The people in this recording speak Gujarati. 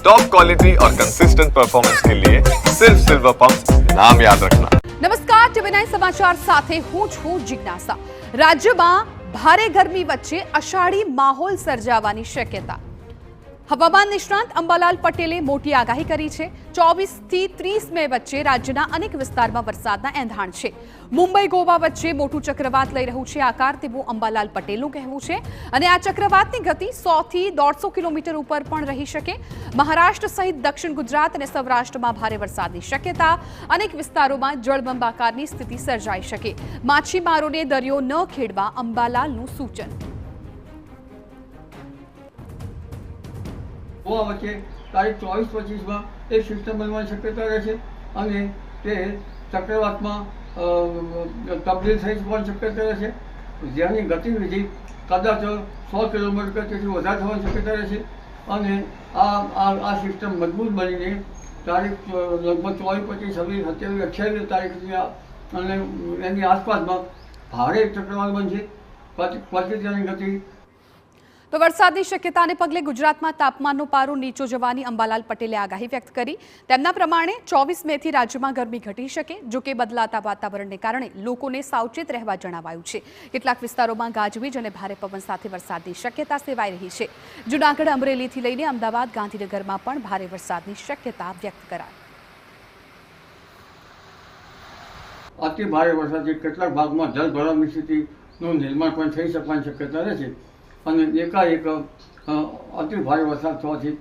टॉप क्वालिटी और कंसिस्टेंट परफॉर्मेंस के लिए सिर्फ सिल्वर पंप नाम याद रखना। નમસ્કાર ટીવી9 સમાચાર સાથે હું છું જિજ્ઞાસા। રાજ્યમાં ભારે ગરમી વચ્ચે અષાઢી માહોલ સર્જાવાની શક્યતા। હવામાન નિષ્ણાંત અંબાલાલ પટેલે મોટી આગાહી કરી છે। 24 થી 30 મે વચ્ચે રાજ્યના અનેક વિસ્તારમાં વરસાદના એંધાણ છે। મુંબઈ ગોવા વચ્ચે મોટું ચક્રવાત લઈ રહ્યું છે આકાર તેવું અંબાલાલ પટેલનું કહેવું છે અને આ ચક્રવાતની ગતિ 100 થી 150 કિલોમીટર ઉપર પણ રહી શકે। મહારાષ્ટ્ર સહિત દક્ષિણ ગુજરાત અને સૌરાષ્ટ્રમાં ભારે વરસાદની શક્યતા। અનેક વિસ્તારોમાં જળબંબાકારની સ્થિતિ સર્જાઈ શકે। માછીમારોને દરિયો ન ખેડવા અંબાલાલનું સૂચન। ગોવા વચ્ચે તારીખ 24-25 માં એક સિસ્ટમ બનવાની શક્યતા રહે છે અને તે ચક્રવાતમાં તબદીલ થઈ જવાની શક્યતા રહે છે, જેની ગતિવિધિ કદાચ 100 કિલોમીટર કરતી વધારે થવાની શક્યતા રહે છે અને આ સિસ્ટમ મજબૂત બનીને તારીખ લગભગ 24, 25, 26, 27, 28 તારીખની અને એની આસપાસમાં ભારે ચક્રવાત બનશે। પછી તેની ગતિ તો વરસાદની શક્યતાને પગલે ગુજરાતમાં તાપમાનનો પારો નીચો જવાની અંબાલાલ પટેલે આગાહી વ્યક્ત કરી। તેમના પ્રમાણે 24 મેથી રાજ્યમાં ગરમી ઘટી શકે। જો કે બદલાતા વાતાવરણને કારણે લોકોને સાવચેત રહેવા જણાવાયું છે। કેટલાક વિસ્તારોમાં ગાજવીજ અને ભારે પવન સાથે વરસાદની શક્યતા સેવાઈ રહી છે। જૂનાગઢ, અમરેલીથી લઈને અમદાવાદ, ગાંધીનગરમાં પણ ભારે વરસાદની શક્યતા વ્યક્ત કરાઈ। અતિ ભારે વરસાદથી કેટલાક ભાગમાં જળભરાવની સ્થિતિનું નિર્માણ પણ થઈ શકવાની શક્યતા રહે છે અને એકાએક અતિ ભારે વરસાદ થવાથી